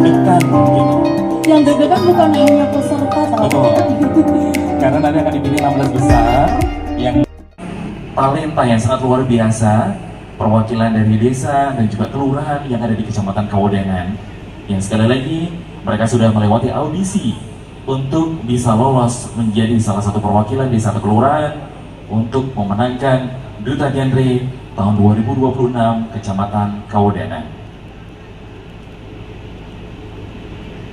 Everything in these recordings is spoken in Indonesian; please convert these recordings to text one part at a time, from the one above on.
deg-degan gitu. Yang deg-degan bukan hanya peserta, Betul. Karena nanti akan dipilih 16 besar yang talenta yang sangat luar biasa, perwakilan dari desa dan juga kelurahan yang ada di Kecamatan Kawedanan. Yang sekali lagi mereka sudah melewati audisi untuk bisa lolos menjadi salah satu perwakilan di satu kelurahan untuk memenangkan Duta Genre tahun 2026 Kecamatan Kawedanan.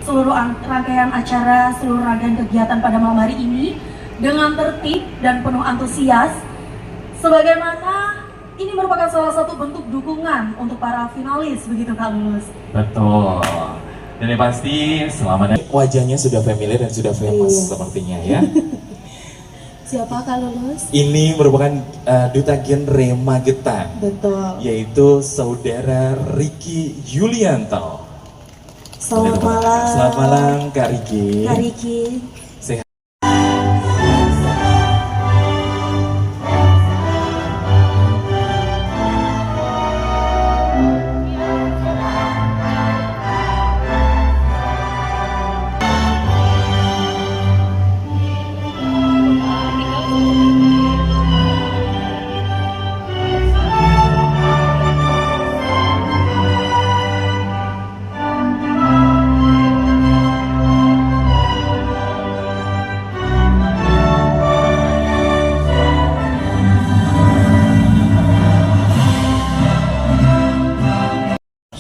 seluruh rangkaian acara, seluruh rangkaian kegiatan pada malam hari ini dengan tertib dan penuh antusias, sebagaimana ini merupakan salah satu bentuk dukungan untuk para finalis, begitu Kak Lulus? Betul. Dan yang pasti selama wajahnya sudah familiar dan sudah famous sepertinya ya. Siapa Kak Lulus? Ini merupakan Duta Genre Magetan. Betul. Yaitu Saudara Riki Yulianto. Selamat malam. Selamat malam Kak Riki. Kak Riki. Sehat.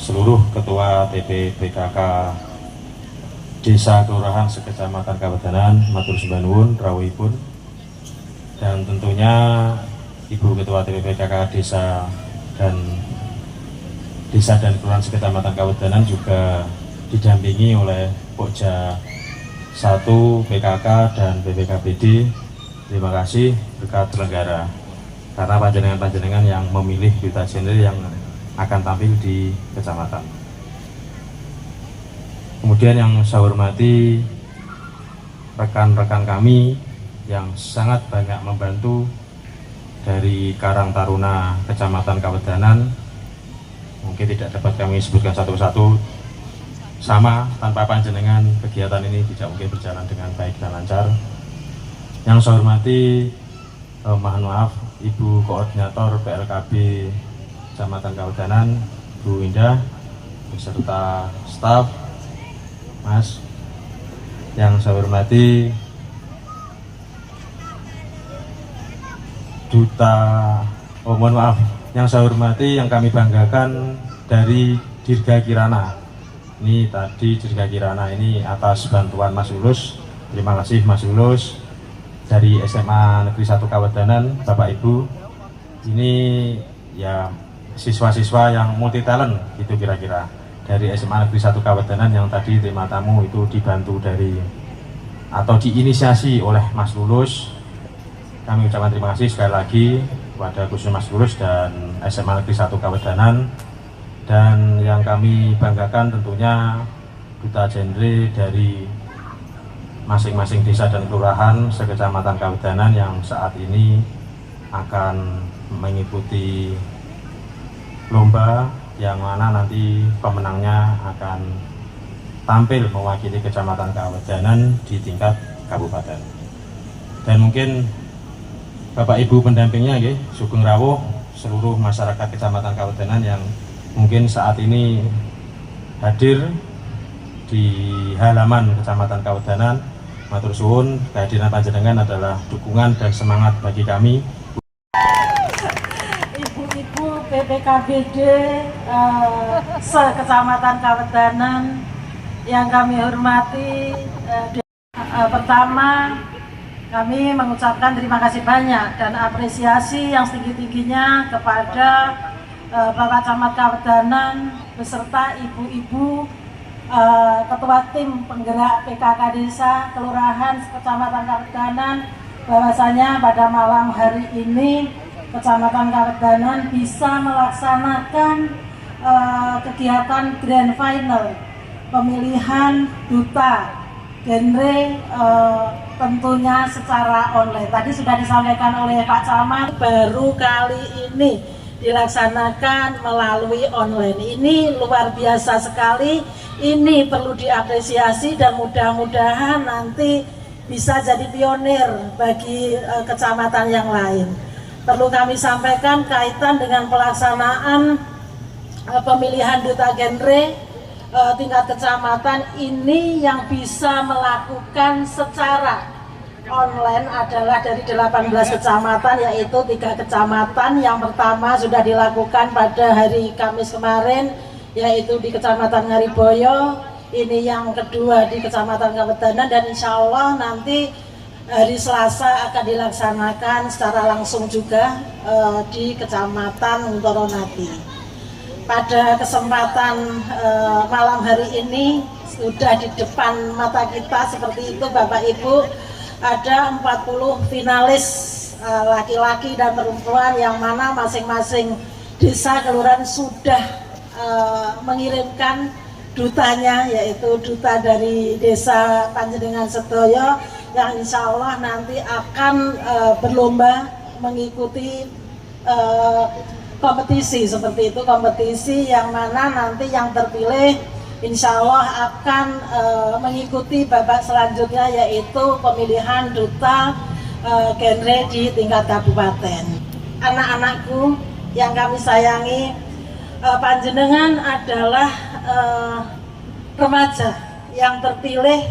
Seluruh ketua TP PKK Desa Kelurahan Sekecamatan Kawedanan, matur sembah nuwun rawuhipun, dan tentunya Ibu Ketua TP PKK Desa dan Kelurahan Sekecamatan Kawedanan juga didampingi oleh Pokja 1 PKK dan BPKBD. Terima kasih berkat Tenggara karena panjenengan-panjenengan yang memilih Duta Genre yang akan tampil di kecamatan. Kemudian yang saya hormati rekan-rekan kami yang sangat banyak membantu dari Karang Taruna Kecamatan Kawedanan. Mungkin tidak dapat kami sebutkan satu persatu, sama tanpa panjenengan kegiatan ini tidak mungkin berjalan dengan baik dan lancar. Yang saya hormati, mohon maaf, Ibu Koordinator PLKB Kecamatan Kawedanan, Bu Indah, beserta staf, Mas. Yang saya hormati yang saya hormati, yang kami banggakan dari Dirga Kirana. Ini tadi Dirga Kirana ini atas bantuan Mas Ulus. Terima kasih Mas Ulus dari SMA Negeri 1 Kawedanan, Bapak Ibu. Ini ya siswa-siswa yang multi talent itu kira-kira dari SMA Negeri 1 Kawedanan yang tadi tema tamu itu dibantu dari atau diinisiasi oleh Mas Lulus. Kami ucapkan terima kasih sekali lagi kepada khusus Mas Lulus dan SMA Negeri 1 Kawedanan. Dan yang kami banggakan tentunya Duta Genre dari masing-masing desa dan kelurahan sekecamatan Kawedanan yang saat ini akan mengikuti lomba yang mana nanti pemenangnya akan tampil mewakili Kecamatan Kawedanan di tingkat kabupaten. Dan mungkin Bapak Ibu pendampingnya ya, Sugeng Rawuh, seluruh masyarakat Kecamatan Kawedanan yang mungkin saat ini hadir di halaman Kecamatan Kawedanan. Matur suwun, kehadiran panjenengan adalah dukungan dan semangat bagi kami. BPKBD se-Kecamatan Kawedanan yang kami hormati, pertama kami mengucapkan terima kasih banyak dan apresiasi yang setinggi-tingginya kepada Bapak Camat Kawedanan beserta ibu-ibu ketua tim penggerak PKK Desa Kelurahan Kecamatan Kawedanan, bahwasanya pada malam hari ini Kecamatan Kawedanan bisa melaksanakan kegiatan Grand Final pemilihan Duta Genre tentunya secara online. Tadi sudah disampaikan oleh Pak Camat, baru kali ini dilaksanakan melalui online. Ini luar biasa sekali, ini perlu diapresiasi dan mudah-mudahan nanti bisa jadi pionir bagi kecamatan yang lain. Perlu kami sampaikan kaitan dengan pelaksanaan pemilihan duta genre tingkat kecamatan ini, yang bisa melakukan secara online adalah dari 18 kecamatan, yaitu 3 kecamatan. Yang pertama sudah dilakukan pada hari Kamis kemarin, yaitu di Kecamatan Ngariboyo. Ini yang kedua di Kecamatan Kawedanan, dan insya Allah nanti hari Selasa akan dilaksanakan secara langsung juga di Kecamatan Toronati. Pada kesempatan malam hari ini sudah di depan mata kita seperti itu Bapak Ibu, ada 40 finalis laki-laki dan perempuan yang mana masing-masing desa kelurahan sudah mengirimkan dutanya, yaitu duta dari desa Panjenengan Sedoyo, yang insya Allah nanti akan berlomba mengikuti kompetisi seperti itu, kompetisi yang mana nanti yang terpilih insya Allah akan mengikuti babak selanjutnya, yaitu pemilihan duta genre di tingkat kabupaten. Anak-anakku yang kami sayangi, panjenengan adalah remaja yang terpilih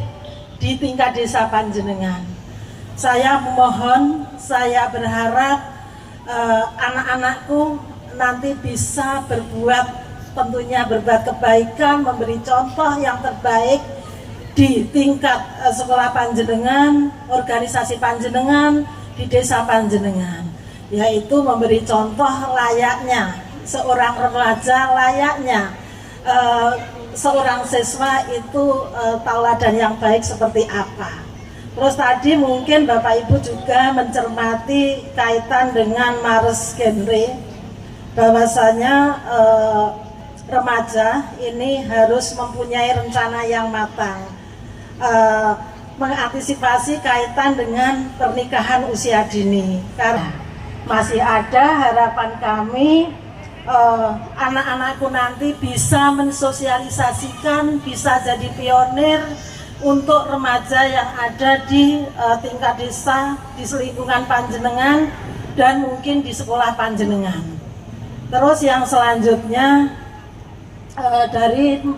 di tingkat desa panjenengan. Saya memohon, saya berharap anak-anakku nanti bisa tentunya berbuat kebaikan, memberi contoh yang terbaik di tingkat sekolah panjenengan, organisasi panjenengan, di desa panjenengan, yaitu memberi contoh layaknya seorang remaja, layaknya seorang siswa itu tauladan yang baik seperti apa. Terus tadi mungkin Bapak Ibu juga mencermati kaitan dengan Mars Genre, bahwasanya remaja ini harus mempunyai rencana yang matang, mengantisipasi kaitan dengan pernikahan usia dini. Karena masih ada harapan kami, anak-anakku nanti bisa mensosialisasikan, bisa jadi pionir untuk remaja yang ada di tingkat desa, di lingkungan panjenengan, dan mungkin di sekolah panjenengan. Terus yang selanjutnya, dari 40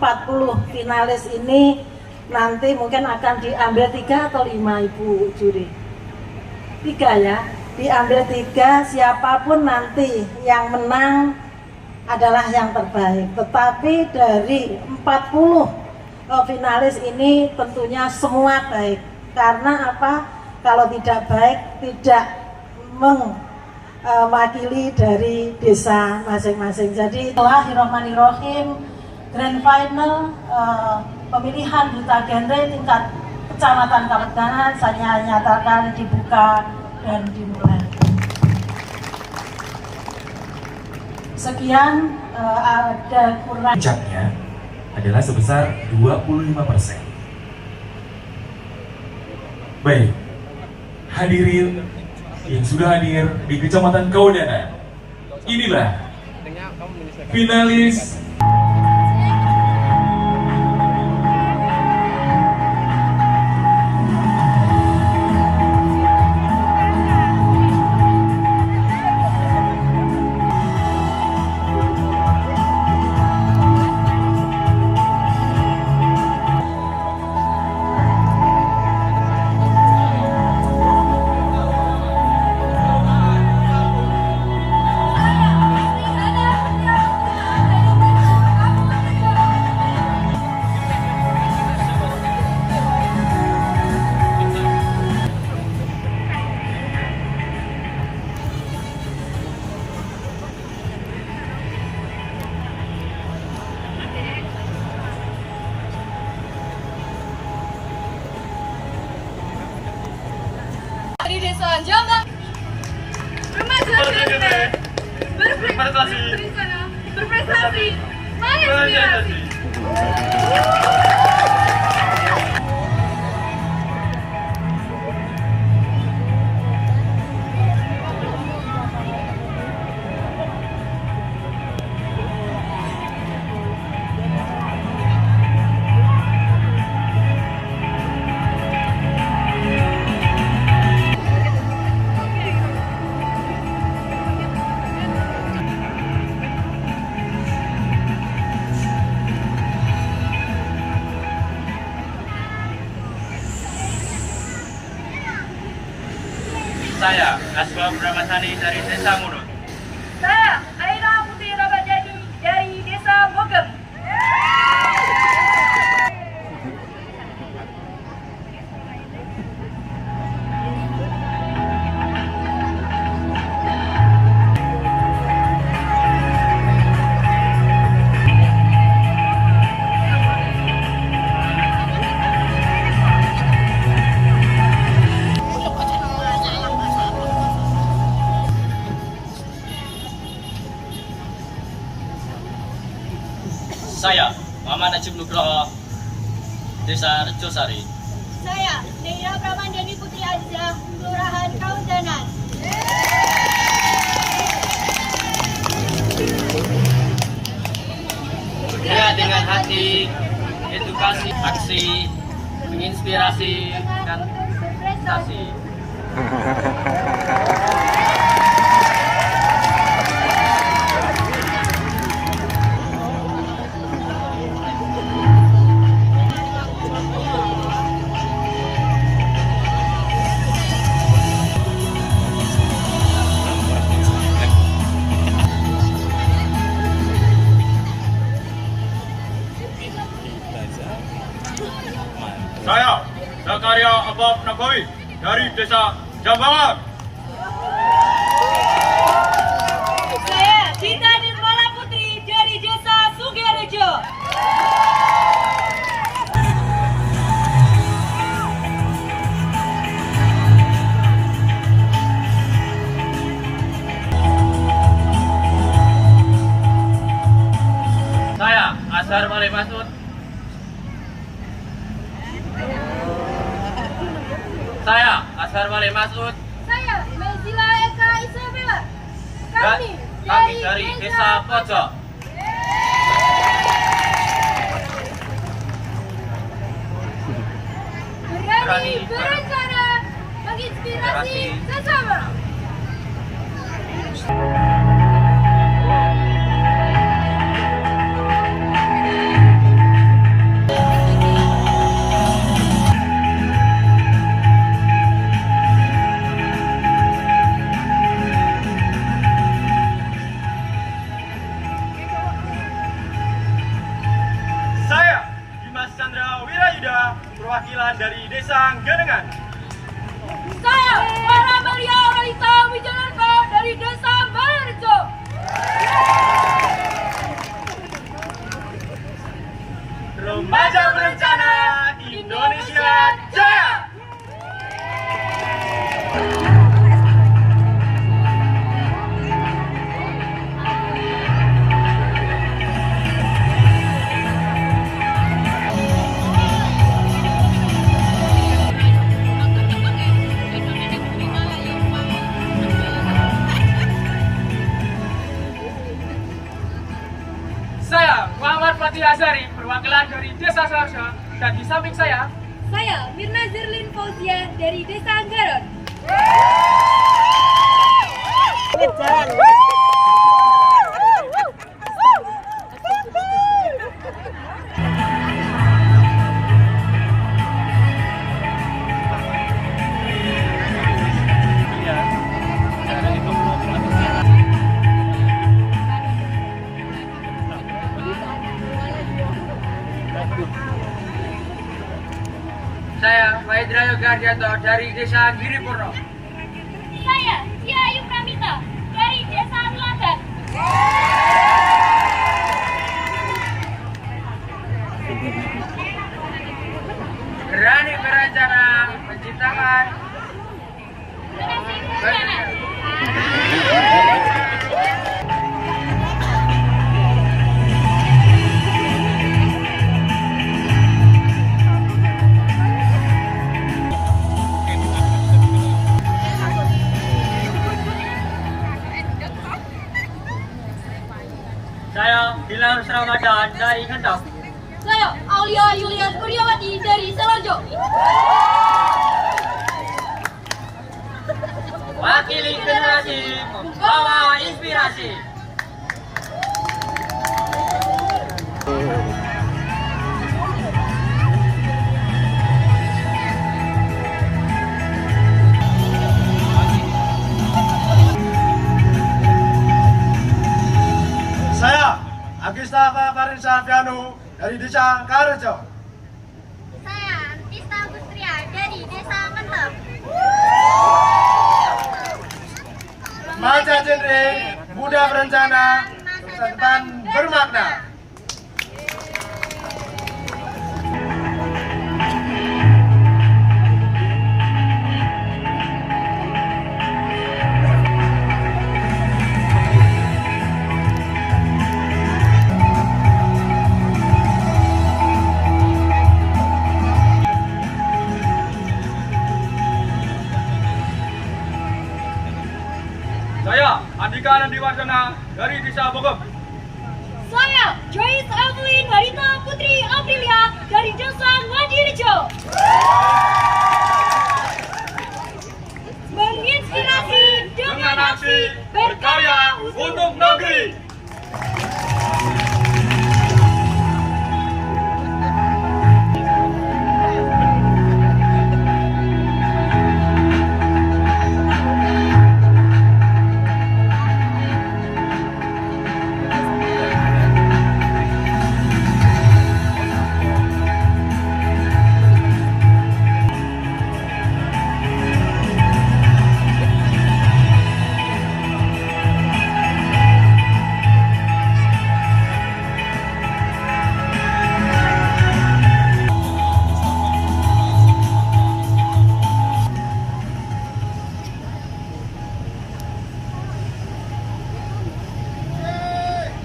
finalis ini nanti mungkin akan diambil 3 atau 5 Ibu Juri? 3 ya, diambil 3, siapapun nanti yang menang adalah yang terbaik. Tetapi dari 40 finalis ini tentunya semua baik. Karena apa? Kalau tidak baik, tidak mewakili dari desa masing-masing. Jadi Bismillahirrahmanirrahim, grand final pemilihan duta genre tingkat kecamatan Kawedanan saya nyatakan dibuka dan dimulai. Sekian, ada kurang puncaknya adalah sebesar 25%. Baik, hadirin yang sudah hadir di Kecamatan Kawedanan, inilah finalis dari Desa Jombang, remaja berprestasi, menginspirasi. Saya, Aswa Pramasani dari Desa Munut. Saya, Aira Putri Ramadhani dari Desa Bogem. Saya, Muhammad Najib Nugroho, Desa Rejosari. Saya, Neira Pramandani Putri Azza, Kelurahan Kaundanan. Bergerak dengan hati, edukasi, aksi, menginspirasi, dan prestasi. Saya, Zakaria Abab Nabawi dari Desa Jambangan. Saya, Cinta Nirmala Putri dari Desa Sugerejo. Saya, Azhar Malik Masud. Saya, Azhar Malik Masud. Saya, Mezila Eka Isabella. Kami dari Desa Pojok. Berani berencana, menginspirasi sesama. Saya, Dimas Chandra Wirayuda, perwakilan dari Desa Genengan. Saya, Paramelia Oralita Wijanarko dari Desa Balerejo. Remaja Berencana Indonesia Jaya. Saya, Muhammad Fatih Azari, perwakilan dari Desa Sarsha, dan di samping saya, Mirna Zerlin Fauzia dari Desa Garut. saya Mahendra Yoga Ardianto dari Desa Giripurno. Saya, Cia Ayu Pramita dari Desa Selatan. Berani berencana, menciptakan, Saya, Bilar Ramadan dari Kendal. Saya, Aulia Yulian Kuryawati dari Selorjo. Wakili generasi, membawa inspirasi. Wisnu dari Desa Karejo. Saya Tista Gustria dari Desa Mentep. Maja Cendri, muda berencana, masa depan bermakna. Saya Andika Nandiwardana dari Desa Bogem. Saya Joyce Evelyn Marita Putri Aprilia dari Desa Ngadirejo. Menginspirasi dengan aksi berkarya untuk negeri.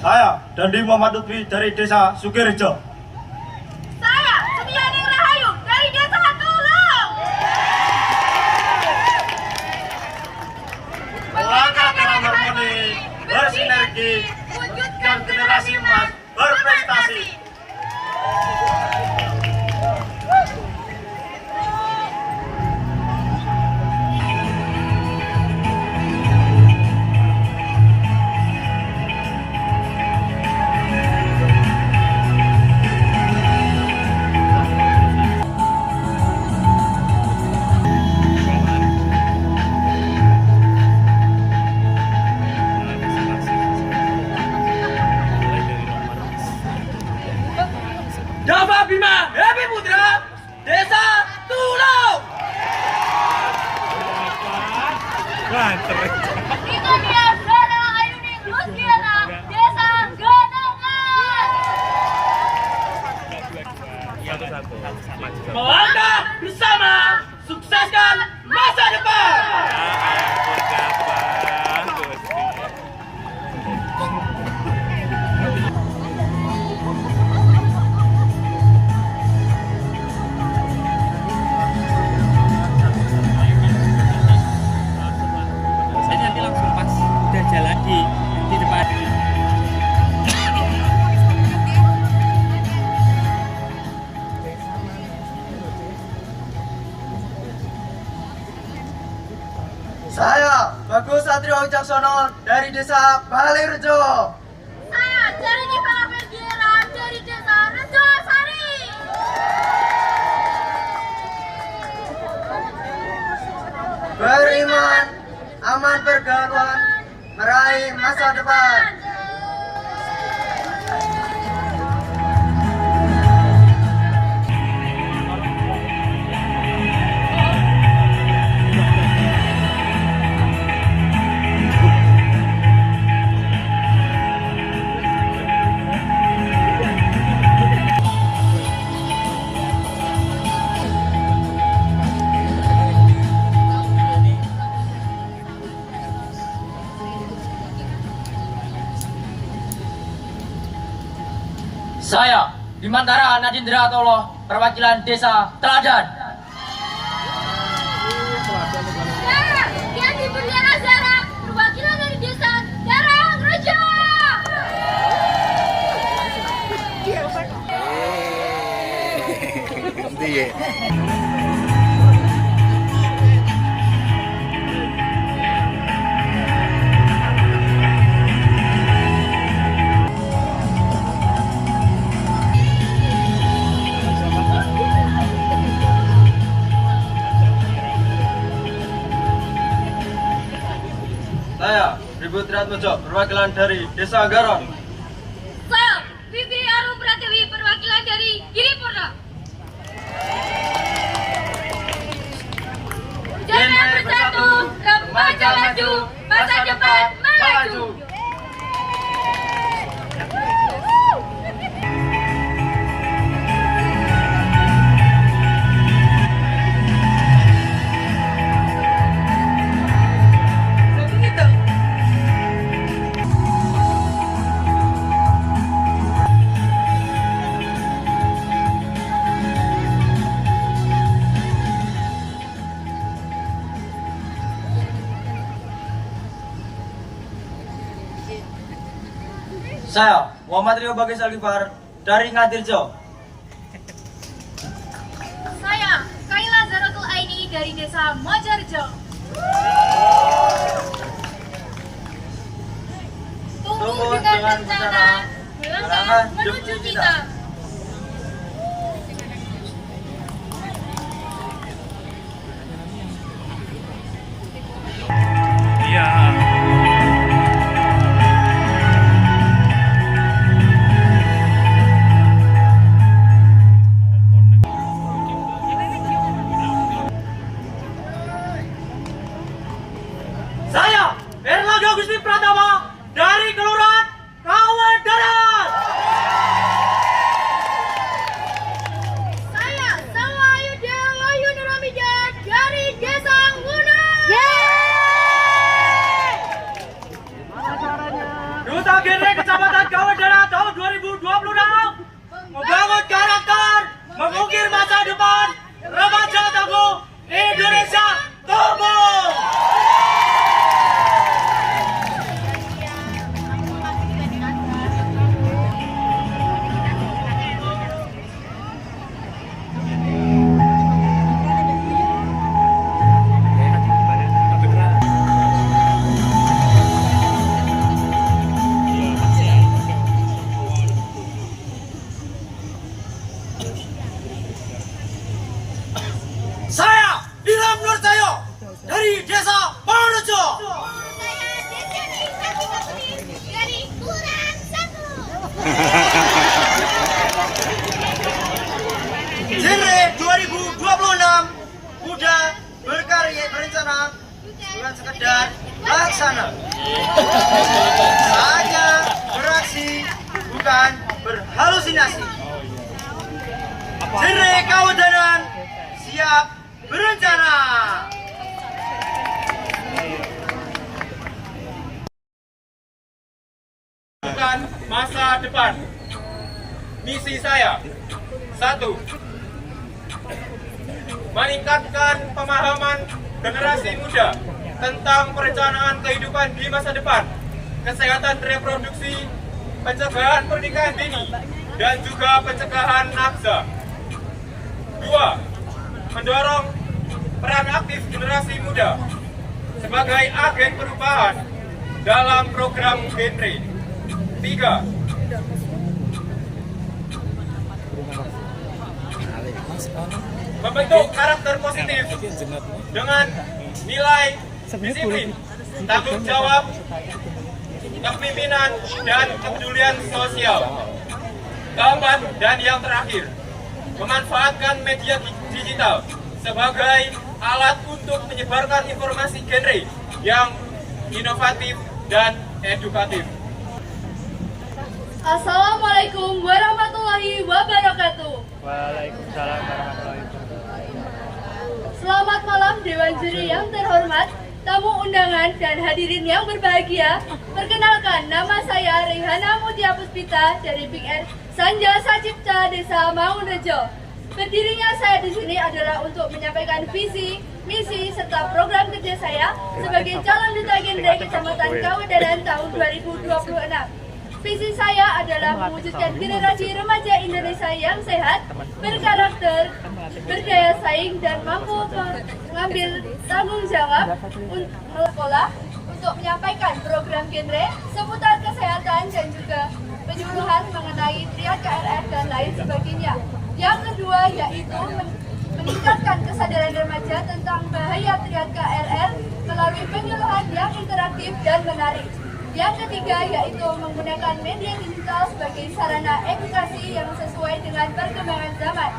Saya Dandi Muhammad Lutfi dari Desa Sukirejo. Saya Sumiani Rahayu dari Desa Tulung. Melangkah dalam harmoni, bersinergi, wujudkan generasi emas berprestasi. Dava Bima Happy Putra Desa Tulung. Itu dia Zara Ayuni Luciana Desa Gadongan. Melangkah bersama, sukseskan masa depan. Saya nanti langsung pas udah jalan di depan. Saya Bagus Satrio Wicaksono dari Desa Balirjo. Saya Jarini Palapergiera dari Desa Rejo Sari. Beriman, aman pergaulan, meraih masa depan. Saya Bimantara Nadindra Tolo, perwakilan Desa Teladan. Saya Kiati Berliana Zara, perwakilan dari Desa Darang Rejo. Saya Ribut Triatmojo, perwakilan dari Desa Garon. Saya Vivi Arum Pratiwi, maju, masa depan melaju. Saya, Muhammad Rio Bagas Alifar dari Ngadirjo. Saya, Kaila Zaratul Aini dari Desa Mojarjo. Tumbuh dengan rencana, melangkah menuju cita. Saya, Erlangga Gusti Pratama dari Kelurahan Kawedaran. Saya, Sawayuda Wahyu Nuramija dari Desa Nguna. Duta Genre Kecamatan Kawedaran tahun 2026 membangun karakter, mengukir masa depan remaja tangguh Indonesia tumbuh. Saya Ilham Nur Cahyo dari Desa Purworejo. Saya Desiani Satifasri dari Kelurahan 1. Genre 2026 muda berkarya berencana bukan sekedar laksana. Saatnya beraksi bukan berhalusinasi. Genre Kawedaran siap berencana. Bukan masa depan. Misi saya 1. Meningkatkan pemahaman generasi muda tentang perencanaan kehidupan di masa depan, kesehatan reproduksi, pencegahan pernikahan dini, dan juga pencegahan nafsa. 2. Mendorong peran aktif generasi muda sebagai agen perubahan dalam program Genre. 3. Membentuk karakter positif dengan nilai disiplin, tanggung jawab, kepemimpinan, dan kepedulian sosial. 4. Dan yang terakhir, memanfaatkan media digital sebagai alat untuk menyebarkan informasi genre yang inovatif dan edukatif. Assalamualaikum warahmatullahi wabarakatuh. Waalaikumsalam warahmatullahi wabarakatuh. Selamat malam Dewan Juri yang terhormat, tamu undangan dan hadirin yang berbahagia. Perkenalkan, nama saya Reihana Mutia Puspita dari Big R Sanja Sacipta Desa Mangunrejo. Berdirinya saya di sini adalah untuk menyampaikan visi, misi, serta program kerja saya sebagai calon duta genre Kecamatan Kawedaran tahun 2026. Visi saya adalah mewujudkan generasi remaja Indonesia yang sehat, berkarakter, berdaya saing, dan mampu mengambil tanggung jawab untuk sekolah untuk menyampaikan program genre seputar kesehatan dan juga penyuluhan mengenai triad KRR dan lain sebagainya. Yang kedua yaitu meningkatkan kesadaran remaja tentang bahaya triad KRR melalui penyuluhan yang interaktif dan menarik. Yang ketiga yaitu menggunakan media digital sebagai sarana edukasi yang sesuai dengan perkembangan zaman.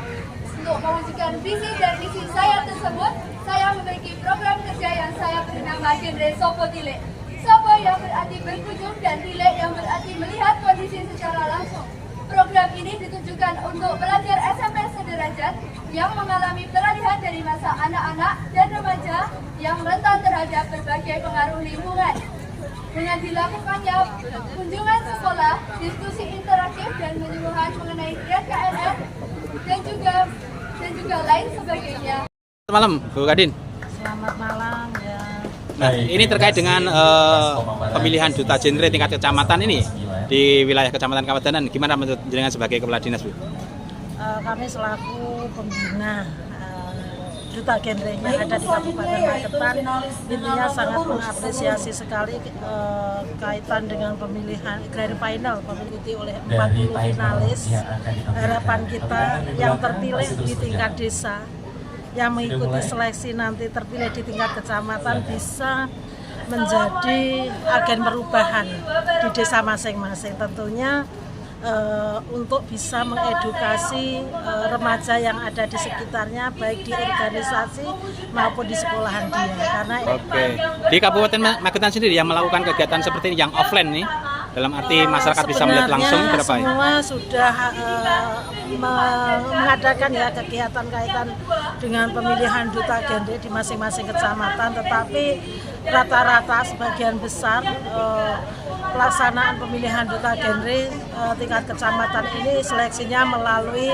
Untuk mewujudkan visi dan misi saya tersebut, saya memiliki program kerja yang saya beri nama genre sopo tilik. Sopo yang berarti berkunjung dan tilik yang berarti melihat kondisi secara langsung. Program ini ditujukan untuk pelajar SMP sederajat yang mengalami peralihan dari masa anak-anak dan remaja yang rentan terhadap berbagai pengaruh lingkungan. Dengan dilakukannya kunjungan sekolah, diskusi interaktif dan penyuluhan mengenai Green KNR dan juga lain sebagainya. Selamat malam, Bu Kadin. Selamat malam ya. Nah, ini terkait dengan pemilihan duta genre tingkat kecamatan ini di wilayah Kecamatan Kawedanan. Gimana menurut jenengan sebagai kepala dinas, Bu? Kami selaku pembina duta genre-nya ada di Kabupaten Magetan, intinya sangat mengapresiasi sekali kaitan dengan pemilihan grand final diikuti oleh 40 finalis. Harapan kita yang terpilih di tingkat desa, yang mengikuti seleksi nanti terpilih di tingkat kecamatan bisa menjadi agen perubahan di desa masing-masing. Tentunya untuk bisa mengedukasi remaja yang ada di sekitarnya, baik di organisasi maupun di sekolahan dia. Karena di Kabupaten Magetan sendiri yang melakukan kegiatan seperti ini yang offline nih, dalam arti masyarakat bisa melihat langsung berapa ya? Semua sudah mengadakan ya kegiatan kaitan dengan pemilihan duta genre di masing-masing kecamatan, tetapi rata-rata sebagian besar pelaksanaan pemilihan duta genre tingkat kecamatan ini seleksinya melalui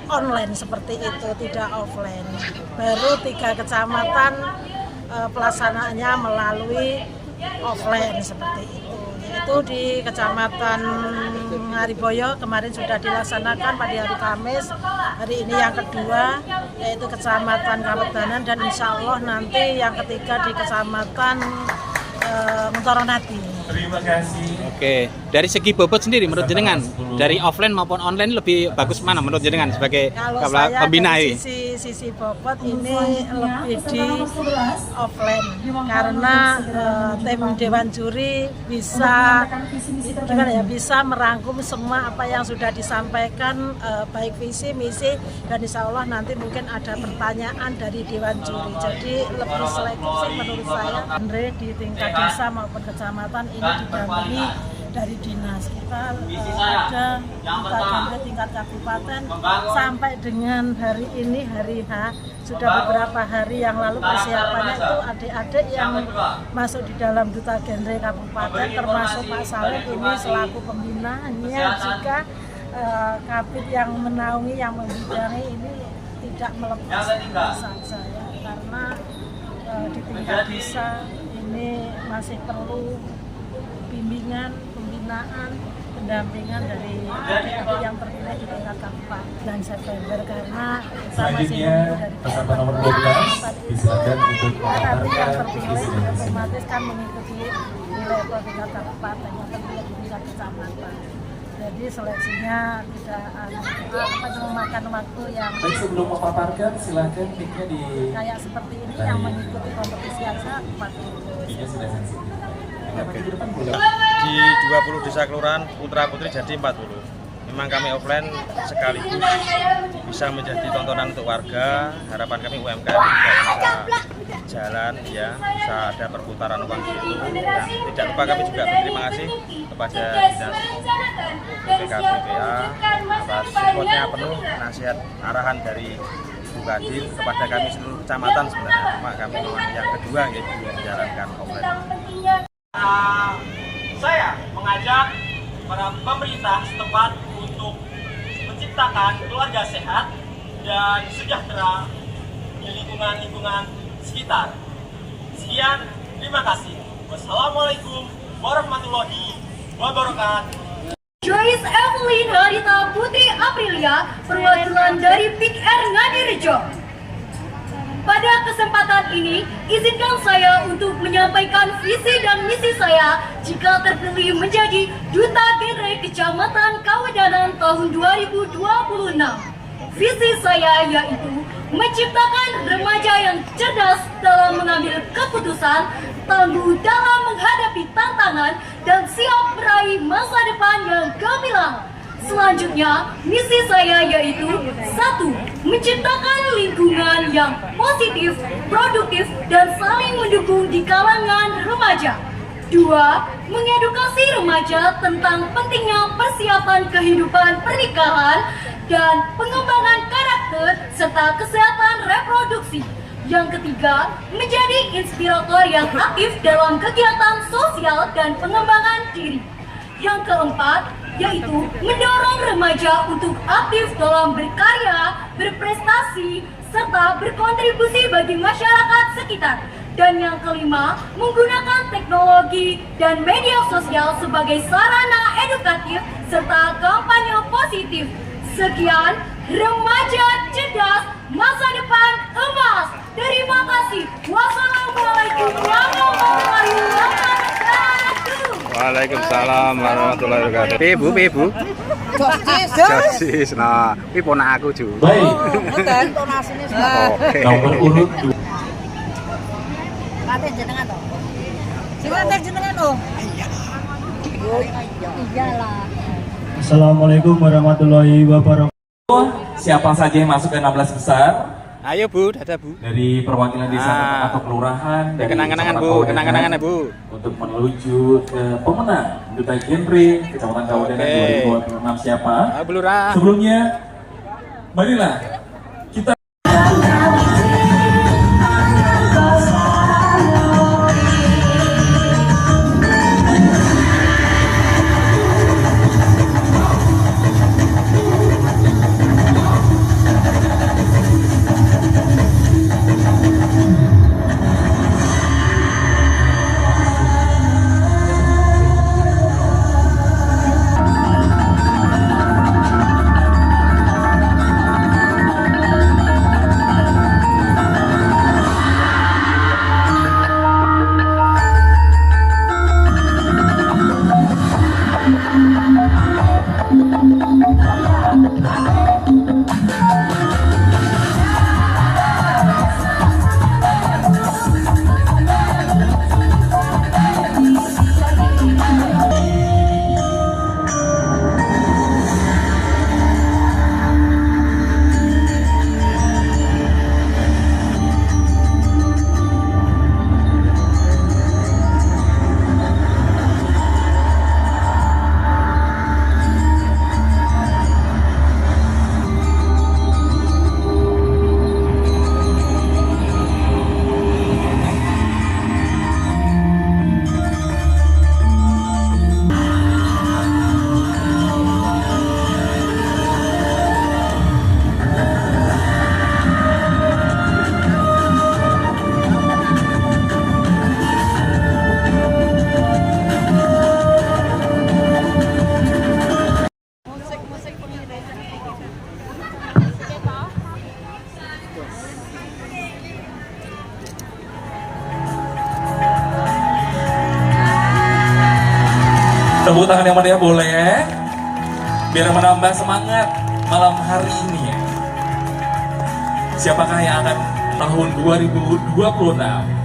online seperti itu, tidak offline. Baru 3 kecamatan pelaksanaannya melalui offline seperti itu. Yaitu di Kecamatan Ngariboyo kemarin sudah dilaksanakan pada hari Kamis, hari ini yang kedua yaitu Kecamatan Kawedanan, dan insya Allah nanti yang ketiga di Kecamatan Mentoronati. Terima kasih. Oke, dari segi bobot sendiri menurut jenengan dari offline maupun online lebih bagus mana menurut jenengan sebagai kepala pembina ini? Sisi bobot ini lebih di offline karena tim Dewan Juri bisa bisa merangkum semua apa yang sudah disampaikan, baik visi misi, dan insya Allah nanti mungkin ada pertanyaan dari Dewan Juri. Jadi lebih selektif sih menurut saya. Andre di tingkat desa maupun kecamatan ini didampingi dari dinas. Kita ada duta genre tingkat kabupaten sampai dengan hari ini, hari H, sudah beberapa hari yang lalu persiapannya itu adik-adik yang masuk di dalam duta genre kabupaten, termasuk Pak Salim ini selaku pembinanya, juga Kabid yang menaungi, yang membidangi ini tidak melepas saja ya, karena di tingkat desa ini masih perlu bimbingan, pembinaan, pendampingan dari adik-adik yang terpilih di tingkat kabupaten bulan September, karena kita masih menunggu dari peserta nomor 12 disilakan untuk adik yang terpilih otomatis kan mengikuti nilai tingkat kabupaten yang terpilih di tingkat kecamatan. Jadi seleksinya tidak memakan waktu yang baik. Sebelum memaparkan silakan mic-nya di kayak seperti ini yang mengikuti kompetisi aja 40. Ini sudah sensitif. Di 20 desa kelurahan putra putri jadi 40. Memang kami offline sekaligus bisa menjadi tontonan untuk warga. Harapan kami UMKM juga bisa jalan ya, bisa ada perputaran uang di situ. Dan tidak lupa kami juga berterima kasih kepada dinas BPK-BPA atas supportnya penuh, nasihat arahan dari Bu Kadin kepada kami seluruh kecamatan sebenarnya. Cuma kami yang kedua yaitu menjalankan offline. Saya mengajak para pemerintah setempat untuk menciptakan keluarga sehat dan sejahtera di lingkungan sekitar. Sekian, terima kasih. Wassalamualaikum warahmatullahi wabarakatuh. Joyce Evelyn Harita Putri Aprilia, perwakilan dari Big Air Ngadirejo. Pada kesempatan ini, izinkan saya untuk menyampaikan visi dan misi saya jika terpilih menjadi Duta Genre Kecamatan Kawedanan tahun 2026. Visi saya yaitu menciptakan remaja yang cerdas dalam mengambil keputusan, tangguh dalam menghadapi tantangan, dan siap meraih masa depan yang gemilang. Selanjutnya, misi saya yaitu 1. Menciptakan lingkungan yang positif, produktif, dan saling mendukung di kalangan remaja. 2. Mengedukasi remaja tentang pentingnya persiapan kehidupan pernikahan dan pengembangan karakter serta kesehatan reproduksi. Yang ketiga, menjadi inspirator yang aktif dalam kegiatan sosial dan pengembangan diri. Yang keempat, yaitu mendorong remaja untuk aktif dalam berkarya, berprestasi, serta berkontribusi bagi masyarakat sekitar. Dan yang kelima, menggunakan teknologi dan media sosial sebagai sarana edukatif serta kampanye positif. Sekian, remaja cerdas, masa depan emas. Terima kasih. Wassalamualaikum warahmatullahi wabarakatuh. Waalaikumsalam warahmatullahi wabarakatuh. Ibu. Josis. Nah, ini ponak aku juga. Baik, Oke. nomor urut 2. Assalamualaikum warahmatullahi wabarakatuh. Siapa saja yang masuk ke 16 besar Ayo Bu, dadah Bu. dari perwakilan desa Ah. atau kelurahan dari Kenang-kenangan Kecamatan Bu, Kawedanan kenang-kenangan Bu. untuk menuju ke pemenang Duta Genre Kecamatan Kawedanan Oke. 2026 siapa? Bu Lurah. Sebelumnya, marilah kita tepuk tangan yang meriah boleh, biar menambah semangat malam hari ini ya. Siapakah yang akan tahun 2026?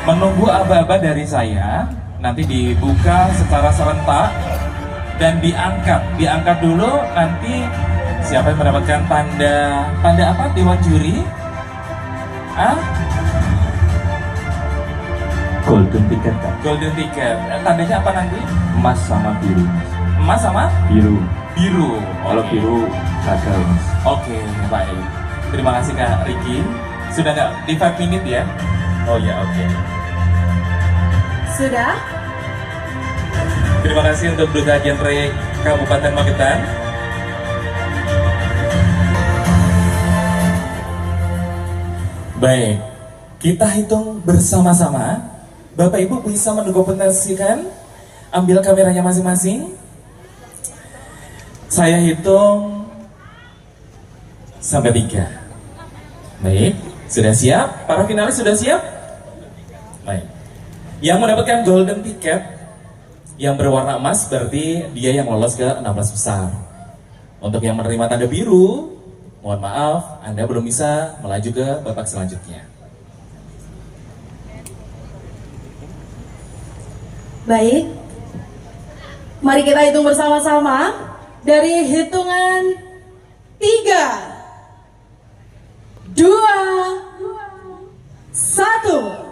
menunggu aba-aba dari saya, nanti dibuka secara serentak dan diangkat dulu. Nanti siapa yang mendapatkan tanda apa? Dewan juri? Golden ticket, Kak. Golden ticket. Tandanya apa nanti? Emas sama biru. Emas sama Biru. biru. Kalau Oke. biru gagal, Mas. Oke, baik. Terima kasih Kak Ricky. Sudah nggak di 5 minute ya? Oh ya, oke. Sudah? Terima kasih untuk Duta Genre Kabupaten Magetan. Baik, kita hitung bersama-sama. Bapak Ibu bisa mendokumentasikan, ambil kameranya masing-masing. Saya hitung sampai 3. Baik, sudah siap? Para finalis sudah siap? Baik. Yang mendapatkan golden ticket yang berwarna emas berarti dia yang lolos ke 16 besar. Untuk yang menerima tanda biru, mohon maaf, Anda belum bisa melaju ke babak selanjutnya. Baik. Mari kita hitung bersama-sama dari hitungan 3, 2, 1.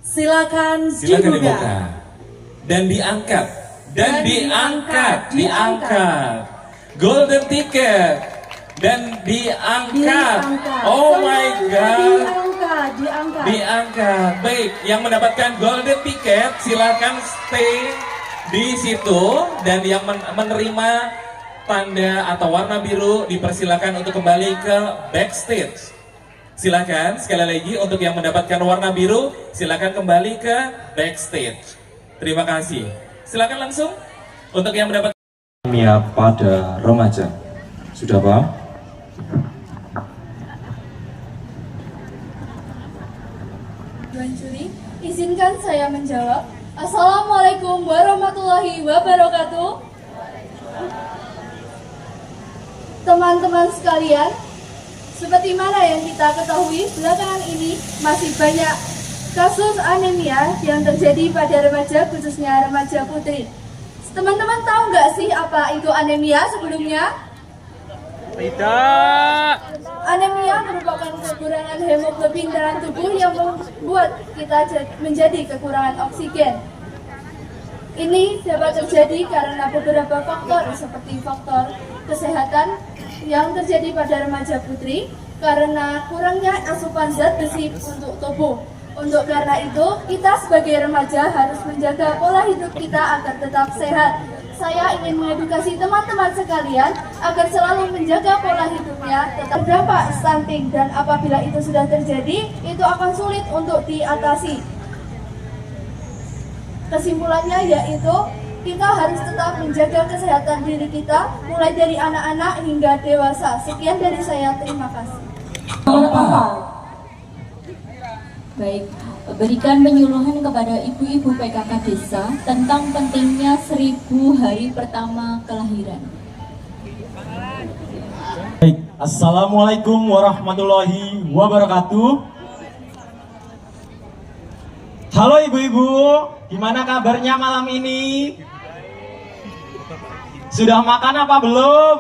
Silakan dibuka. Dan diangkat. Diangkat. Golden ticket. Dan diangkat. Oh my God. Diangkat. Baik, yang mendapatkan golden ticket silakan stay di situ, dan yang menerima tanda atau warna biru dipersilakan untuk kembali ke backstage. Silakan sekali lagi untuk yang mendapatkan warna biru silakan kembali ke backstage. Terima kasih. Silakan langsung untuk yang mendapat Mia pada remaja. Sudah paham? Dewan juri, izinkan saya menjawab. Assalamualaikum warahmatullahi wabarakatuh. Teman-teman sekalian, seperti mana yang kita ketahui, belakangan ini masih banyak kasus anemia yang terjadi pada remaja, khususnya remaja putri. Teman-teman tahu nggak sih apa itu anemia sebelumnya? Tidak. Anemia merupakan kekurangan hemoglobin dalam tubuh yang membuat kita menjadi kekurangan oksigen. Ini dapat terjadi karena beberapa faktor seperti faktor kesehatan yang terjadi pada remaja putri karena kurangnya asupan zat besi untuk tubuh. Untuk karena itu, kita sebagai remaja harus menjaga pola hidup kita agar tetap sehat. Saya ingin mengedukasi teman-teman sekalian agar selalu menjaga pola hidupnya, tetap berdampak stunting, dan apabila itu sudah terjadi, itu akan sulit untuk diatasi. Kesimpulannya yaitu, kita harus tetap menjaga kesehatan diri kita, mulai dari anak-anak hingga dewasa. Sekian dari saya, terima kasih. Baik, berikan penyuluhan kepada ibu-ibu PKK desa tentang pentingnya 1000 hari pertama kelahiran. Baik, Assalamualaikum warahmatullahi wabarakatuh. Halo ibu-ibu, gimana kabarnya malam ini? Sudah makan apa belum?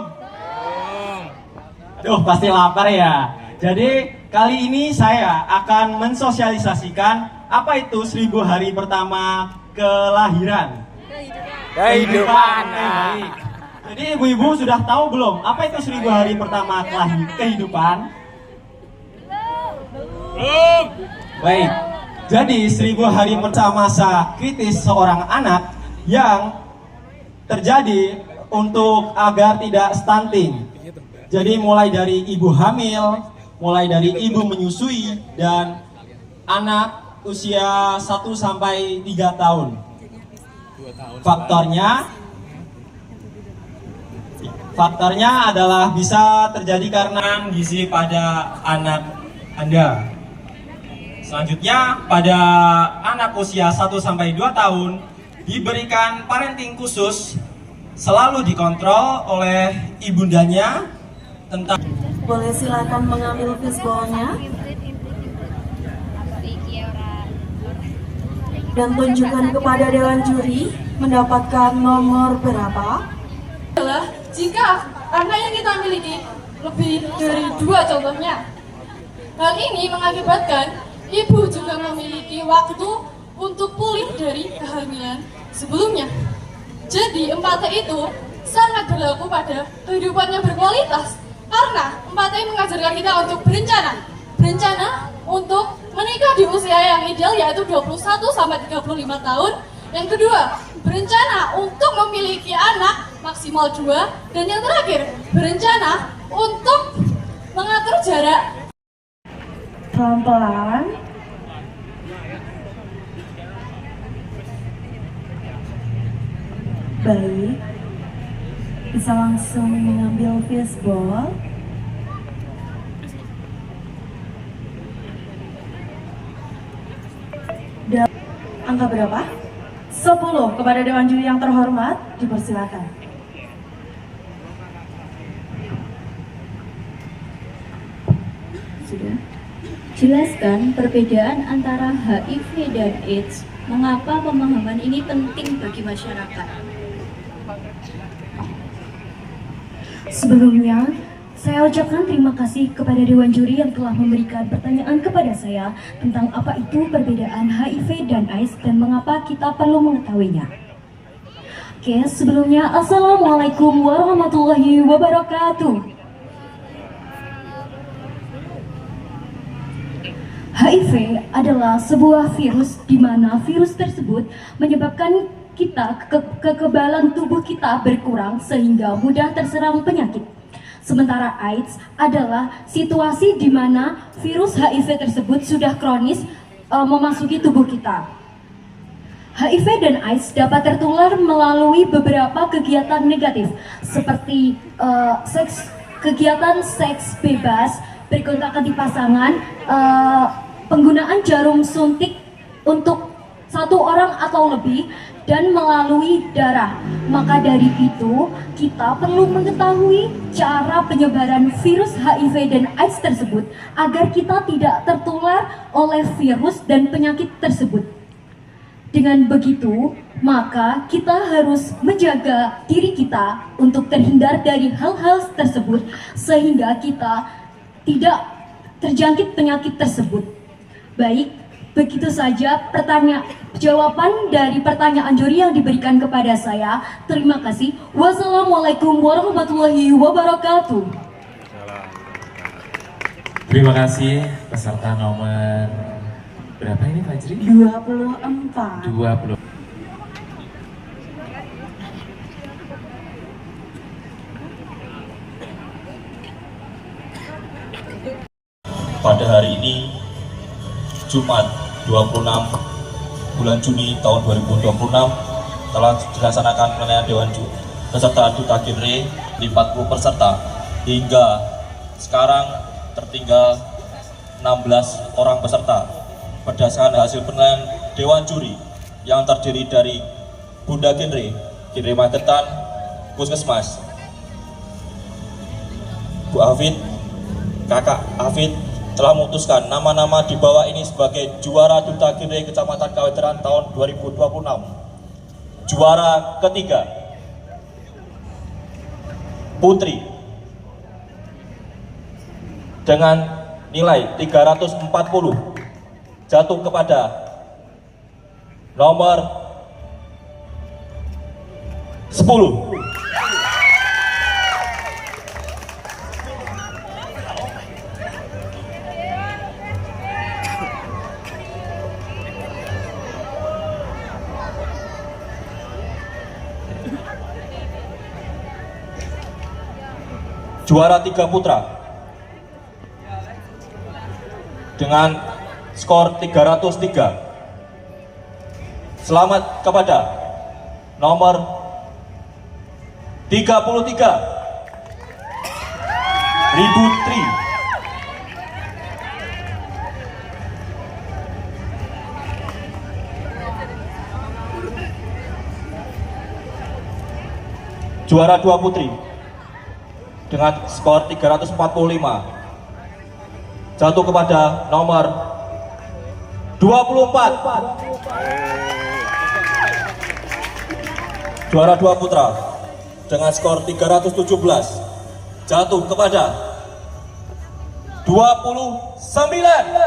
Aduh, pasti lapar ya. Jadi kali ini saya akan mensosialisasikan apa itu 1000 hari pertama kelahiran. Kehidupan. Baik. Jadi ibu-ibu sudah tahu belum apa itu 1000 hari pertama kehidupan? Belum. Baik. Jadi 1000 hari pertama masa kritis seorang anak yang terjadi untuk agar tidak stunting. Jadi mulai dari ibu hamil, mulai dari ibu menyusui, dan anak usia 1 sampai 3 tahun. Faktornya adalah bisa terjadi karena gizi pada anak Anda. Selanjutnya, pada anak usia 1 sampai 2 tahun diberikan parenting khusus, selalu dikontrol oleh ibundanya tentang. Boleh silakan mengambil fishbowl-nya. dan tunjukkan kepada Dewan Juri mendapatkan nomor berapa? Adalah jika anak yang kita miliki lebih dari 2 contohnya. Hal ini mengakibatkan ibu juga memiliki waktu untuk pulih dari kehamilan sebelumnya. Jadi 4T itu sangat berlaku pada kehidupannya berkualitas karena 4T mengajarkan kita untuk berencana untuk menikah di usia yang ideal yaitu 21 sampai 35 tahun. Yang kedua, berencana untuk memiliki anak maksimal 2, dan yang terakhir, berencana untuk mengatur jarak. Pelan-pelan. Baik, bisa langsung mengambil fishball. Dan angka berapa? 10 kepada Dewan Juri yang terhormat, dipersilakan. Sudah. Jelaskan perbedaan antara HIV dan AIDS. Mengapa pemahaman ini penting bagi masyarakat? Sebelumnya, saya ucapkan terima kasih kepada Dewan Juri yang telah memberikan pertanyaan kepada saya tentang apa itu perbedaan HIV dan AIDS dan mengapa kita perlu mengetahuinya. Oke, sebelumnya Assalamualaikum warahmatullahi wabarakatuh. HIV adalah sebuah virus di mana virus tersebut menyebabkan kekebalan tubuh kita berkurang sehingga mudah terserang penyakit. Sementara AIDS adalah situasi di mana virus HIV tersebut sudah kronis memasuki tubuh kita. HIV dan AIDS dapat tertular melalui beberapa kegiatan negatif seperti kegiatan seks bebas, berkontak di pasangan, penggunaan jarum suntik untuk 1 orang atau lebih, dan melalui darah. Maka dari itu, kita perlu mengetahui cara penyebaran virus HIV dan AIDS tersebut agar kita tidak tertular oleh virus dan penyakit tersebut. Dengan begitu, maka kita harus menjaga diri kita untuk terhindar dari hal-hal tersebut sehingga kita tidak terjangkit penyakit tersebut. Baik, begitu saja jawaban dari pertanyaan juri yang diberikan kepada saya. Terima kasih. Wassalamualaikum warahmatullahi wabarakatuh. Terima kasih peserta nomor berapa ini Fajri? 24. 20. Pada hari ini Jumat 26 bulan Juni tahun 2026 telah dilaksanakan penilaian Dewan Juri peserta Duta Genre di 40 peserta. Hingga sekarang tertinggal 16 orang peserta. Berdasarkan hasil penilaian Dewan Juri yang terdiri dari Bunda Genre Magetan, Puskesmas, Bu Hafid, Kakak Hafid telah memutuskan nama-nama di bawah ini sebagai juara Duta Genre Kecamatan Kawedaran tahun 2026. Juara ketiga, Putri dengan nilai 340 jatuh kepada nomor 10. Juara 3 putra dengan skor 303. Selamat kepada nomor 33 Ributri. Juara 2 putri dengan skor 345 jatuh kepada nomor 24 Juara 2 putra dengan skor 317 jatuh kepada 29.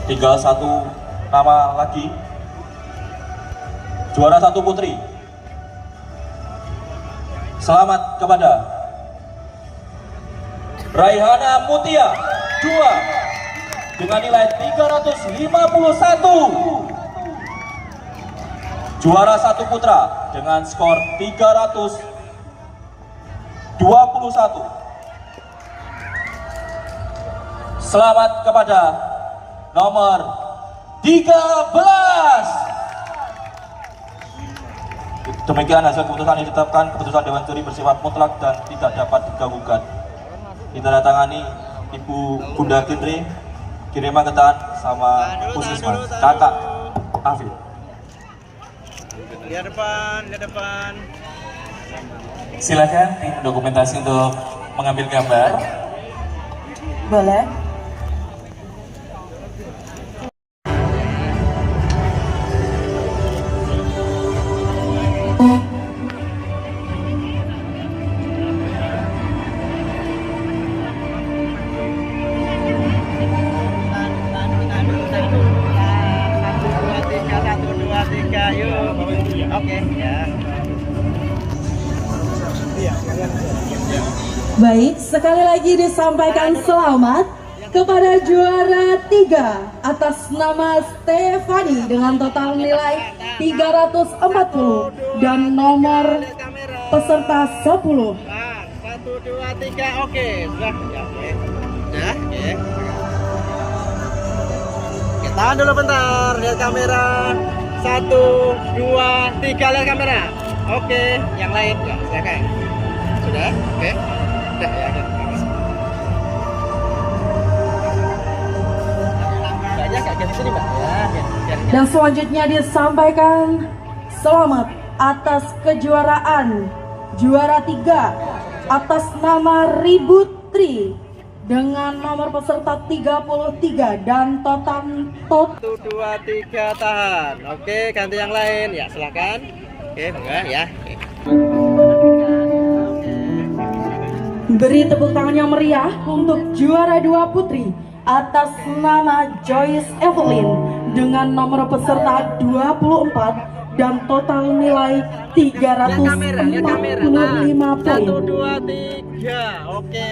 Tinggal satu nama lagi. Juara 1 putri. Selamat kepada Raihana Mutia 2 dengan nilai 351. Juara 1 putra dengan skor 321. Selamat kepada nomor 13. Demikian hasil keputusan yang ditetapkan. Keputusan Dewan Juri bersifat mutlak dan tidak dapat diganggukan. Ditandatangani Ibu Bunda Genre, Kiremangetan sama Puskesmas Kakak Afid. Lihat depan. Silakan tim dokumentasi untuk mengambil gambar. Boleh. Baik, sekali lagi disampaikan selamat kepada juara 3 atas nama Stefani dengan total nilai 340 dan nomor peserta 10. 1, 2, 3, oke. Sudah, ya, oke. Sudah, oke. Oke, tahan dulu bentar, lihat kamera. 1, 2, 3, lihat kamera. Oke, yang lain, ya, silakan. Sudah, oke. Sudah, ya, oke. Dan selanjutnya disampaikan selamat atas kejuaraan juara 3 atas nama Ributri dengan nomor peserta 33 dan total 1, 2, 3, tahan. Oke, ganti yang lain. Ya, silakan. Oke, enggak ya. Oke. Beri tepuk tangan yang meriah untuk juara 2 putri atas nama Joyce Evelyn dengan nomor peserta 24 dan total nilai 345 poin. 1, 2, 3. Oke.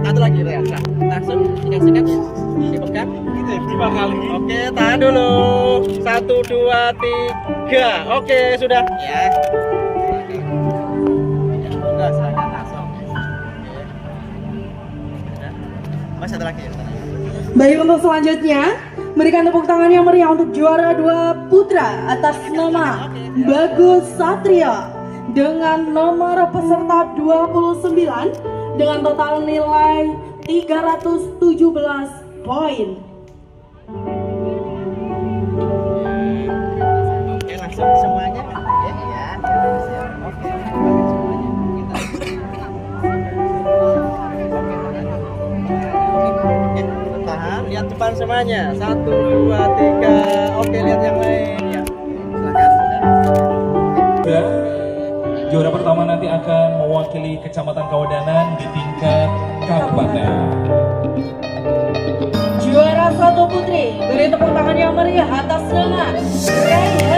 Satu lagi ya. Langsung dikasihkan. Dipegang. Oke, tahan dulu. 1, 2, 3. Oke, sudah. Ya. Oke. Sudah, silakan langsung. Sudah. Mas satu lagi. Baik, untuk selanjutnya berikan tepuk tangan yang meriah untuk juara 2 putra atas nama Bagus Satria dengan nomor peserta 29 dengan total nilai 317 poin. Oke, langsung semuanya. Oke, ya. Oke. Tahan, lihat depan semuanya. 1, 2, 3. Oke, lihat yang lain. Ya. Silakan. Juara pertama nanti akan mewakili Kecamatan Kawedanan di tingkat kabupaten. Juara 1 putri, beri tepuk tangan yang meriah atas nama Raihan